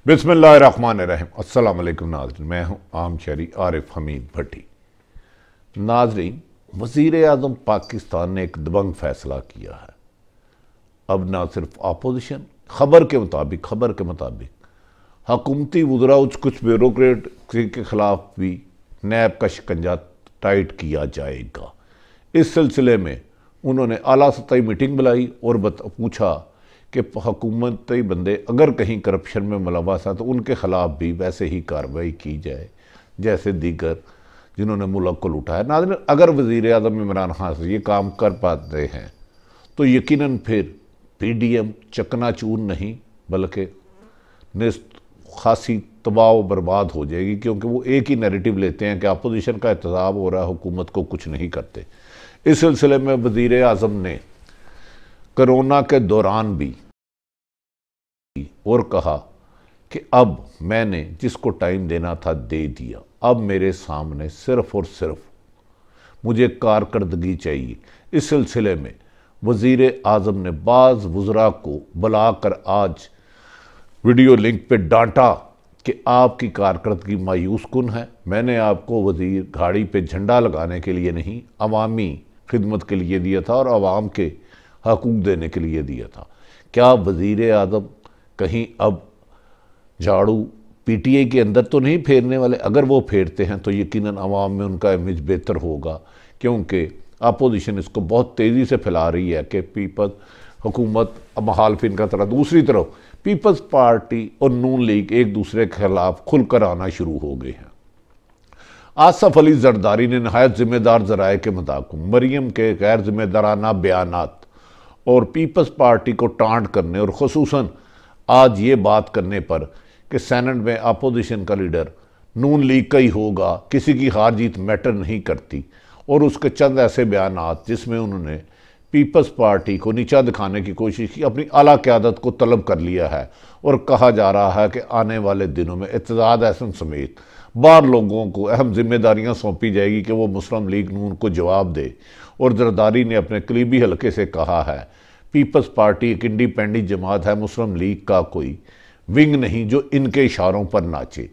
बिस्मिल्लाहिर्रहमानिर्रहीम। अस्सलाम वालेकुम नाज़रीन, मैं हूँ आम शहरी आरिफ हमीद भट्टी। नाज़रीन, वज़ीर आज़म पाकिस्तान ने एक दबंग फैसला किया है। अब ना सिर्फ अपोजिशन, खबर के मुताबिक हुकूमती वज़रा कुछ ब्यूरोक्रेट के खिलाफ भी नैब का शिकंजा टाइट किया जाएगा। इस सिलसिले में उन्होंने आला सतही मीटिंग बुलाई और पूछा कि हुकूमती बंदे अगर कहीं करप्शन में मुलव्वस हैं तो उनके खिलाफ भी वैसे ही कार्रवाई की जाए जैसे दीगर जिन्होंने मुल्क को लूटा है। नाज़रीन, अगर वज़ीर आज़म इमरान खान से ये काम कर पाते हैं तो यकीनन फिर PDM चकनाचूर नहीं बल्कि निस्त खासी तबाह बर्बाद हो जाएगी, क्योंकि वो एक ही नैरेटिव लेते हैं कि अपोजिशन का एहतसाब हो रहा है, हुकूमत को कुछ नहीं करते। इस सिलसिले में वज़ीर आज़म ने कोरोना के दौरान भी और कहा कि अब मैंने जिसको टाइम देना था दे दिया, अब मेरे सामने सिर्फ और सिर्फ मुझे कारकर्दगी चाहिए। इस सिलसिले में वज़ीर आज़म ने बाज़ वज़रा को बुलाकर आज वीडियो लिंक पे डांटा कि आपकी कारकर्दगी मायूस कुन है। मैंने आपको वज़ीर गाड़ी पे झंडा लगाने के लिए नहीं, अवामी खिदमत के लिए दिया था और आवाम के हकूक़ देने के लिए दिया था। क्या वज़ीर आज़म कहीं अब झाड़ू PTI के अंदर तो नहीं फेरने वाले? अगर वो फेरते हैं तो यकीनन अवाम में उनका इमेज बेहतर होगा, क्योंकि अपोजिशन इसको बहुत तेज़ी से फैला रही है कि पीपल्स हुकूमत मुखालफिन का तरह। दूसरी तरफ पीपल्स पार्टी और नून लीग एक दूसरे के खिलाफ खुलकर आना शुरू हो गए हैं। आसफ अली जरदारी ने नहायत जिम्मेदार ज़राए के मुताबिक मरियम के गैर जिम्मेदाराना बयानात और पीपल्स पार्टी को टांट करने और खुसूसन आज ये बात करने पर कि सेनेट में अपोजिशन का लीडर नून लीग का ही होगा, किसी की हार जीत मैटर नहीं करती, और उसके चंद ऐसे बयानात जिसमें उन्होंने पीपल्स पार्टी को नीचा दिखाने की कोशिश की, अपनी आला क़यादत को तलब कर लिया है और कहा जा रहा है कि आने वाले दिनों में इत्तेहाद अहसन समेत बाहर लोगों को अहम जिम्मेदारियां सौंपी जाएगी कि वो मुस्लिम लीग नून को जवाब दे। और जरदारी ने अपने करीबी हलके से कहा है पीपल्स पार्टी एक इंडिपेंडेंट जमात है, मुस्लिम लीग का कोई विंग नहीं जो इनके इशारों पर नाचे।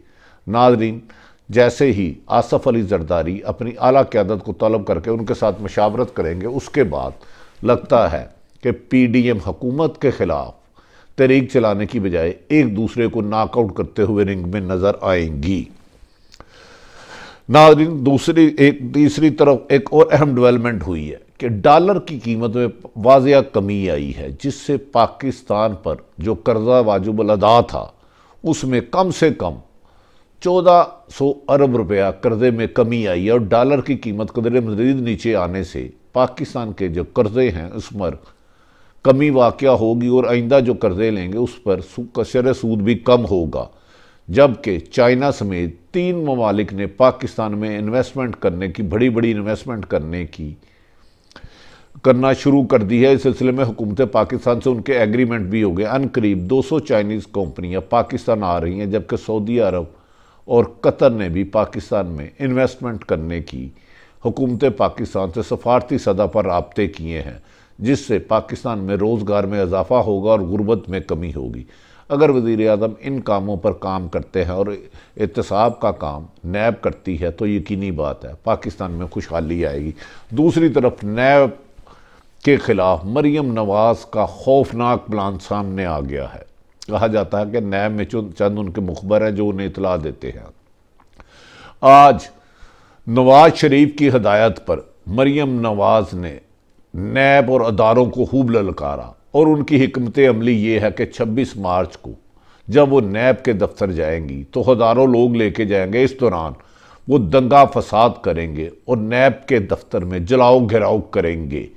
नाज़रीन, जैसे ही आसफ अली जरदारी अपनी आला क़यादत को तलब करके उनके साथ मशावरत करेंगे, उसके बाद लगता है कि PDM हुकूमत के ख़िलाफ़ तहरीक चलाने की बजाय एक दूसरे को नॉकआउट करते हुए रिंग में नज़र आएंगी। नाज़रीन, तीसरी तरफ एक और अहम डेवलपमेंट हुई है कि डॉलर की कीमत में वाज़िया कमी आई है, जिससे पाकिस्तान पर जो कर्जा वाजिबुल अदा था उसमें कम से कम 1400 अरब रुपया कर्जे में कमी आई है। और डॉलर की कीमत कदरे मज़ीद नीचे आने से पाकिस्तान के जो कर्जे हैं उस पर कमी वाक़या होगी और आइंदा जो कर्जे लेंगे उस पर कसर सूद भी कम होगा। जबकि चाइना समेत 3 ममालिक ने पाकिस्तान में इन्वेस्टमेंट करने की बड़ी इन्वेस्टमेंट करना शुरू कर दी है। इस सिलसिले में हुकूमत पाकिस्तान से उनके एग्रीमेंट भी हो गए। अनकरीब 200 चाइनीज़ कंपनियां पाकिस्तान आ रही हैं, जबकि सऊदी अरब और कतर ने भी पाकिस्तान में इन्वेस्टमेंट करने की हुकूमत पाकिस्तान से सफारती सतह पर राब्ते किए हैं, जिससे पाकिस्तान में रोज़गार में इजाफा होगा और गुर्बत में कमी होगी। अगर वज़ीर आज़म इन कामों पर काम करते हैं और एहतसाब का काम नैब करती है तो यकीनी बात है पाकिस्तान में खुशहाली आएगी। दूसरी तरफ नैब के ख़िलाफ़ मरियम नवाज़ का खौफनाक प्लान सामने आ गया है। कहा जाता है कि नैब में चंद उनके मुखबर हैं जो उन्हें इतला देते हैं। आज नवाज शरीफ की हदायत पर मरियम नवाज़ ने नैब और अदारों को खूब ललकारा और उनकी हिकमत अमली ये है कि 26 मार्च को जब वो नैब के दफ्तर जाएंगी तो हज़ारों लोग लेके जाएंगे। इस दौरान वो दंगा फसाद करेंगे और नैब के दफ्तर में जलाओ घेराव करेंगे।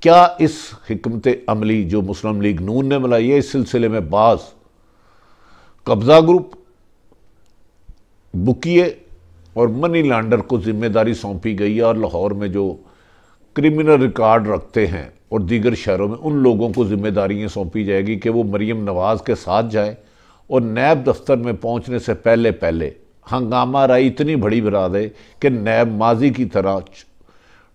क्या इस हिकमत अमली जो मुस्लिम लीग नून ने बनाई है, इस सिलसिले में बाज़ कब्ज़ा ग्रुप, बुकिए और मनी लॉन्डर को जिम्मेदारी सौंपी गई है और लाहौर में जो क्रिमिनल रिकॉर्ड रखते हैं और दीगर शहरों में उन लोगों को जिम्मेदारियां सौंपी जाएगी कि वो मरियम नवाज़ के साथ जाए और नैब दफ्तर में पहुंचने से पहले हंगामा राई इतनी बड़ी बना दे कि नैब माजी की तरह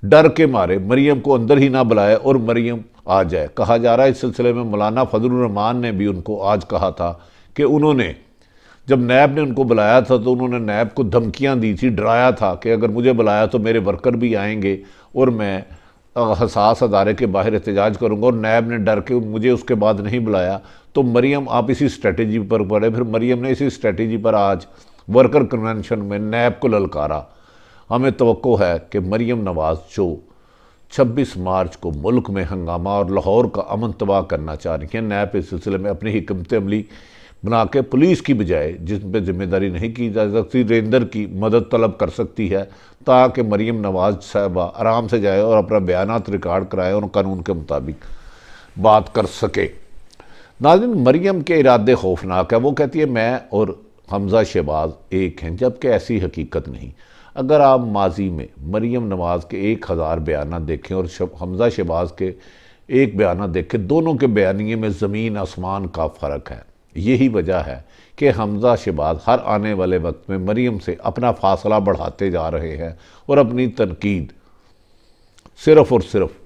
डर के मारे मरियम को अंदर ही ना बुलाए और मरियम आ जाए। कहा जा रहा है इस सिलसिले में मौलाना फजलुर रहमान ने भी उनको आज कहा था कि उन्होंने जब नैब ने उनको बुलाया था तो उन्होंने नैब को धमकियां दी थी, डराया था कि अगर मुझे बुलाया तो मेरे वर्कर भी आएंगे और मैं हसास अदारे के बाहर एहतजाज करूंगा, और नैब ने डर के मुझे उसके बाद नहीं बुलाया। तो मरीम आप इसी स्ट्रेटजी पर पड़े, फिर मरीम ने इसी स्ट्रेटजी पर आज वर्कर कन्वेंशन में नैब को ललकारा। हमें तवक्को है कि मरीम नवाज़ जो 26 मार्च को मुल्क में हंगामा और लाहौर का अमन तबाह करना चाह रही हैं, नैब इस सिलसिले में अपनी हिकमत अमली बना के पुलिस की बजाय जिस पर जिम्मेदारी नहीं की जा सकती, रेंदर की मदद तलब कर सकती है ताकि मरीम नवाज़ साहबा आराम से जाए और अपना बयानात रिकॉर्ड कराए और कानून के मुताबिक बात कर सके। नाज़रीन, मरीम के इरादे खौफनाक है। वो कहती है मैं और हमज़ा शहबाज एक हैं, जबकि ऐसी हकीकत नहीं। अगर आप माजी में मरीम नवाज़ के 1000 बयाना देखें और हमज़ा शहबाज के एक बयाना देखें, दोनों के बयानिए में ज़मीन आसमान का फ़र्क है। यही वजह है कि हमज़ा शहबाज हर आने वाले वक्त में मरीम से अपना फासला बढ़ाते जा रहे हैं और अपनी तनकीद सिर्फ़ और सिर्फ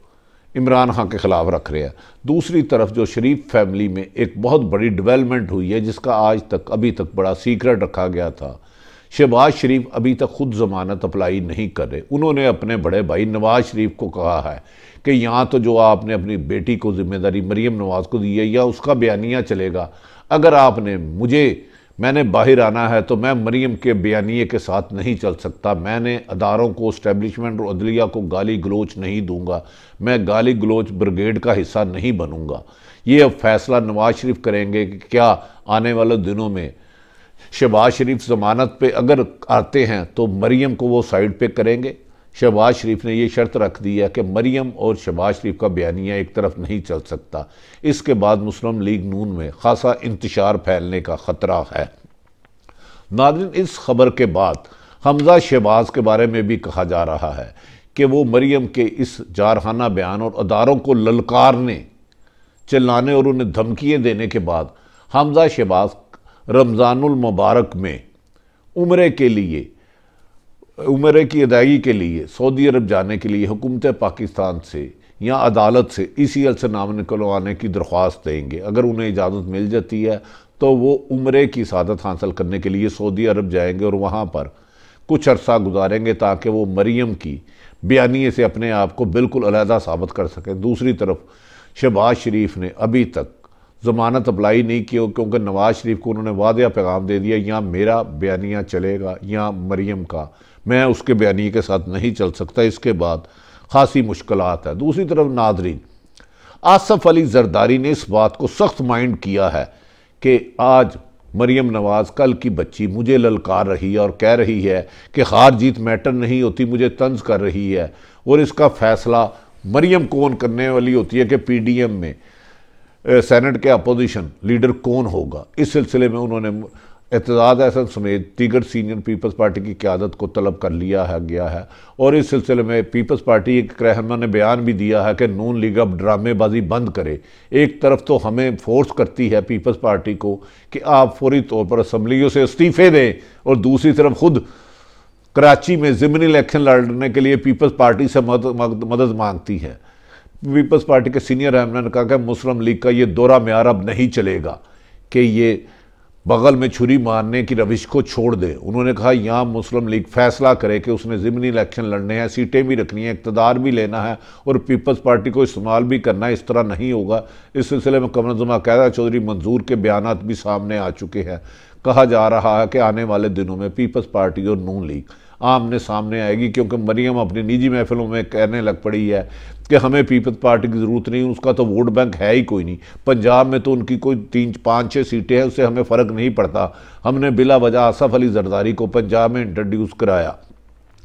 इमरान खान के ख़िलाफ़ रख रहे हैं। दूसरी तरफ जो शरीफ फैमिली में एक बहुत बड़ी डेवलपमेंट हुई है, जिसका आज तक अभी तक बड़ा सीक्रेट रखा गया था। शहबाज शरीफ अभी तक खुद ज़मानत अप्लाई नहीं कर रहे। उन्होंने अपने बड़े भाई नवाज़ शरीफ को कहा है कि यहाँ तो जो आपने अपनी बेटी को जिम्मेदारी मरीम नवाज़ को दी है या उसका बयानिया चलेगा, अगर आपने मैंने बाहर आना है तो मैं मरीम के बयानिए के साथ नहीं चल सकता। मैंने अदारों को, इस्टेब्लिशमेंट और अदलिया को गाली गलोच नहीं दूंगा, मैं गाली गलोच ब्रिगेड का हिस्सा नहीं बनूंगा। ये अब फैसला नवाज शरीफ करेंगे कि क्या आने वाले दिनों में शहबाज शरीफ ज़मानत पे अगर आते हैं तो मरीम को वो साइड पे करेंगे। शहबाज शरीफ ने ये शर्त रख दी है कि मरीम और शहबाज शरीफ का बयानिया एक तरफ नहीं चल सकता। इसके बाद मुस्लिम लीग नून में खासा इंतशार फैलने का ख़तरा है। नाज़रीन, इस खबर के बाद हमज़ा शहबाज के बारे में भी कहा जा रहा है कि वो मरीम के इस जारहाना बयान और अदारों को ललकारने, चिल्लाने और उन्हें धमकियाँ देने के बाद हमज़ा शहबाज रमज़ानुल मुबारक में उम्रे की अदायगी के लिए सऊदी अरब जाने के लिए हुकूमत पाकिस्तान से या अदालत से ECL से नाम निकलवाने की दरख्वास्त देंगे। अगर उन्हें इजाज़त मिल जाती है तो वो उम्रे की सादत हासिल करने के लिए सऊदी अरब जाएंगे और वहाँ पर कुछ अरसा गुजारेंगे ताकि वो मरीम की बयानिए से अपने आप को बिल्कुल अलहदा साबित कर सकें। दूसरी तरफ शहबाज शरीफ ने अभी तक ज़मानत अप्लाई नहीं की, क्योंकि नवाज़ शरीफ को उन्होंने वादिया पैगाम दे दिया, या मेरा बयानिया चलेगा या मरीम का, मैं उसके बयानिए के साथ नहीं चल सकता। इसके बाद खासी मुश्किलात है। दूसरी तरफ नाज़रीन, आसफ अली जरदारी ने इस बात को सख्त माइंड किया है कि आज मरीम नवाज़ कल की बच्ची मुझे ललकार रही है और कह रही है कि हार जीत मैटर नहीं होती, मुझे तंज कर रही है, और इसका फ़ैसला मरीम कौन करने वाली होती है कि PDM में सेनेट के अपोजिशन लीडर कौन होगा। इस सिलसिले में उन्होंने एतजाज़ अहसन समेत दीगर सीनियर पीपल्स पार्टी की क़यादत को तलब कर गया है और इस सिलसिले में पीपल्स पार्टी के रहनुमा ने बयान भी दिया है कि नून लीग अब ड्रामेबाजी बंद करे। एक तरफ तो हमें फोर्स करती है पीपल्स पार्टी को कि आप फौरी तौर पर असम्बलियों से इस्तीफ़े दें, और दूसरी तरफ खुद कराची में ज़िमनी इलेक्शन लड़ने के लिए पीपल्स पार्टी से मदद मांगती है। पीपल्स पार्टी के सीनियर रहनुमा ने कहा कि मुस्लिम लीग का ये दौरा म्यार अब नहीं चलेगा कि ये बगल में छुरी मारने की रविश को छोड़ दे। उन्होंने कहा यहाँ मुस्लिम लीग फैसला करे कि उसने ज़िमनी इलेक्शन लड़ने हैं, सीटें भी रखनी है, इक़्तिदार भी लेना है और पीपल्स पार्टी को इस्तेमाल भी करना है। इस तरह नहीं होगा। इस सिलसिले में कमर ज़मा कैदा चौधरी मंजूर के बयानात भी सामने आ चुके हैं। कहा जा रहा है कि आने वाले दिनों में पीपल्स पार्टी और नून लीग आमने सामने आएगी, क्योंकि मरीम अपनी निजी महफिलों में कहने लग पड़ी है कि हमें पीपल्स पार्टी की ज़रूरत नहीं, उसका तो वोट बैंक है ही कोई नहीं। पंजाब में तो उनकी कोई 3-5-6 सीटें हैं, उससे हमें फ़र्क नहीं पड़ता। हमने बिला वजह आसफ अली जरदारी को पंजाब में इंट्रोड्यूस कराया।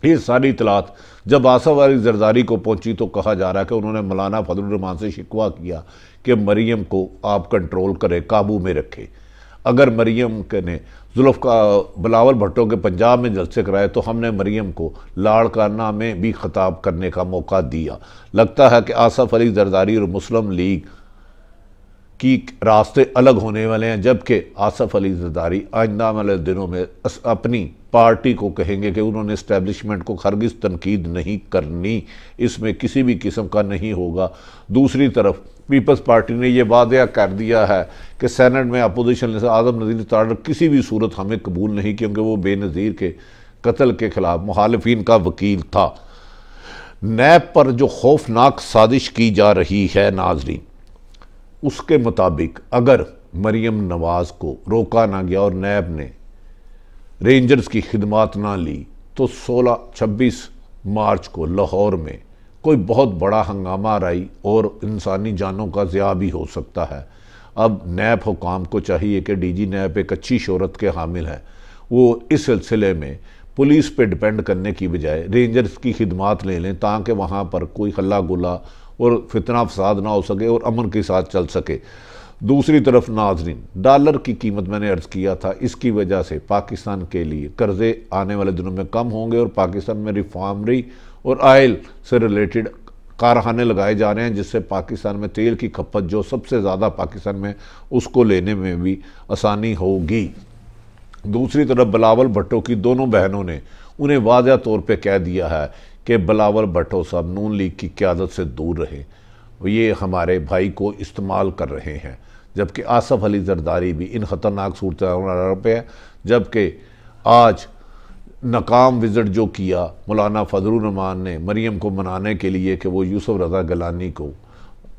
ये सारी इतलात जब आसफ अली जरदारी को पहुंची तो कहा जा रहा है कि उन्होंने मौलाना फजलुर रहमान से शिकवा किया कि मरीम को आप कंट्रोल करें, काबू में रखें। अगर मरीम ने बिलावल भुट्टो के पंजाब में जलसे कराए तो हमने मरीम को लाड़काना में भी खिताब करने का मौका दिया। लगता है कि आसफ अली जरदारी और मुस्लिम लीग की रास्ते अलग होने वाले हैं, जबकि आसफ अली जरदारी आइंदा वाले दिनों में अपनी पार्टी को कहेंगे कि उन्होंने इस्टेब्लिशमेंट को हरगिज़ तनकीद नहीं करनी, इसमें किसी भी किस्म का नहीं होगा। दूसरी तरफ पीपल्स पार्टी ने यह वादा कर दिया है कि सेनेट में अपोजिशन आज़म नज़ीर तारड़ किसी भी सूरत हमें कबूल नहीं, क्योंकि वो बेनज़ीर के कत्ल के खिलाफ मुखालिफिन का वकील था। नैब पर जो खौफनाक साजिश की जा रही है नाज़रीन, उसके मुताबिक अगर मरीम नवाज़ को रोका ना गया और नैब ने रेंजर्स की खिदमात ना ली तो 26 मार्च को लाहौर में कोई बहुत बड़ा हंगामा आई और इंसानी जानों का ज़िया भी हो सकता है। अब नैब हुकाम को चाहिए कि डीजी नैब एक अच्छी शोहरत के हामिल है, वो इस सिलसिले में पुलिस पे डिपेंड करने की बजाय रेंजर्स की खिदमात ले लें, ताकि वहाँ पर कोई हल्ला गुल्ला और फितना फसाद ना हो सके और अमन के साथ चल सके। दूसरी तरफ नाजरीन, डॉलर की कीमत मैंने अर्ज़ किया था, इसकी वजह से पाकिस्तान के लिए कर्ज़े आने वाले दिनों में कम होंगे और पाकिस्तान में रिफार्मरी और आयल से रिलेटेड कारखाने लगाए जा रहे हैं, जिससे पाकिस्तान में तेल की खपत जो सबसे ज़्यादा पाकिस्तान में, उसको लेने में भी आसानी होगी। दूसरी तरफ बिलावल भुट्टो की दोनों बहनों ने उन्हें वाज़ह तौर पे कह दिया है कि बिलावल भुट्टो साहब नून लीग की क़यादत से दूर रहे, ये हमारे भाई को इस्तेमाल कर रहे हैं। जबकि आसफ अली जरदारी भी इन ख़तरनाक सूरत पे है। जबकि आज नाकाम विज़िट जो किया मौलाना फजलुर रहमान ने मरीम को मनाने के लिए कि वो यूसुफ रज़ा गिलानी को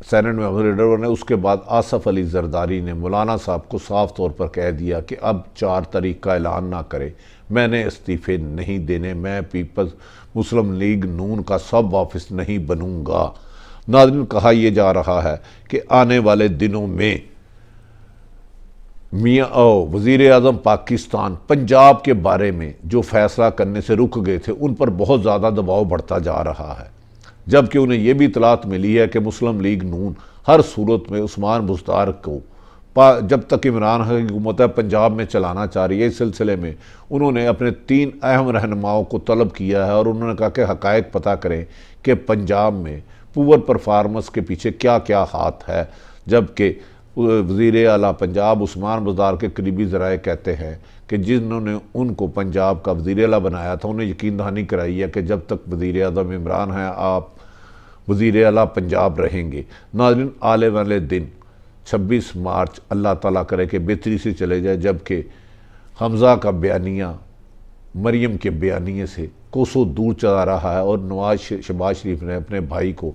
सेनेट में लीडर बने, उसके बाद आसफ अली जरदारी ने मौलाना साहब को साफ तौर पर कह दिया कि अब 4 तारीख का ऐलान ना करे, मैंने इस्तीफ़े नहीं देने, मैं पीपल्स मुस्लिम लीग नून का सब ऑफिस नहीं बनूंगा। नाज़रीन, कहा यह जा रहा है कि आने वाले दिनों में मियाँ वज़ीर आज़म पाकिस्तान पंजाब के बारे में जो फैसला करने से रुक गए थे, उन पर बहुत ज़्यादा दबाव बढ़ता जा रहा है। जबकि उन्हें यह भी इतलात मिली है कि मुस्लिम लीग नून हर सूरत में उस्मान बुज़दार को जब तक इमरान खान की हुकूमत है पंजाब में चलाना चाह रही है। इस सिलसिले में उन्होंने अपने 3 अहम रहनुमाओं को तलब किया है और उन्होंने कहा कि हक़ाइक़ पता करें कि पंजाब में पुअर परफार्मेंस के पीछे क्या क्या हाथ है। जबकि वज़ीर आला पंजाब उस्मान बुज़दार के करीबी ज़राए कहते हैं कि जिन्होंने उनको पंजाब का वज़ीर आला बनाया था, उन्हें यकीन दहानी कराई है कि जब तक वज़ीर आज़म इमरान है, आप वज़ीर आला पंजाब रहेंगे। नाज़रीन, आने वाले दिन 26 मार्च अल्लाह ताला करे कि बेहतरी से चले जाए। जबकि हमज़ा का बयानिया मरीम के बयानिए से कोसों दूर चला रहा है और शहबाज शरीफ ने अपने भाई को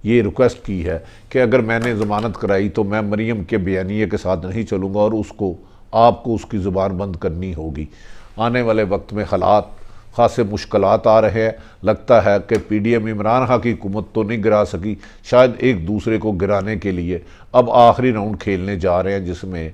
ये रिक्वेस्ट की है कि अगर मैंने ज़मानत कराई तो मैं मरीम के बयानिए के साथ नहीं चलूँगा और आपको उसकी ज़ुबान बंद करनी होगी। आने वाले वक्त में हालात खासे मुश्किलात आ रहे हैं। लगता है कि PDM इमरान खान की हुकूमत तो नहीं गिरा सकी, शायद एक दूसरे को गिराने के लिए अब आखिरी राउंड खेलने जा रहे हैं, जिसमें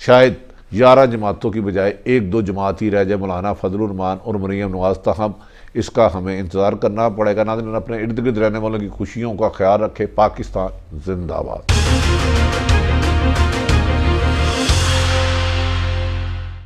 शायद 11 जमातों की बजाय 1-2 जमात ही रह जाए, मौलाना फजलुर रहमान और मरीम नवाज़। ताहम इसका हमें इंतज़ार करना पड़ेगा। नाज़रीन, अपने इर्द गिर्द रहने वालों की खुशियों का ख्याल रखें। पाकिस्तान जिंदाबाद।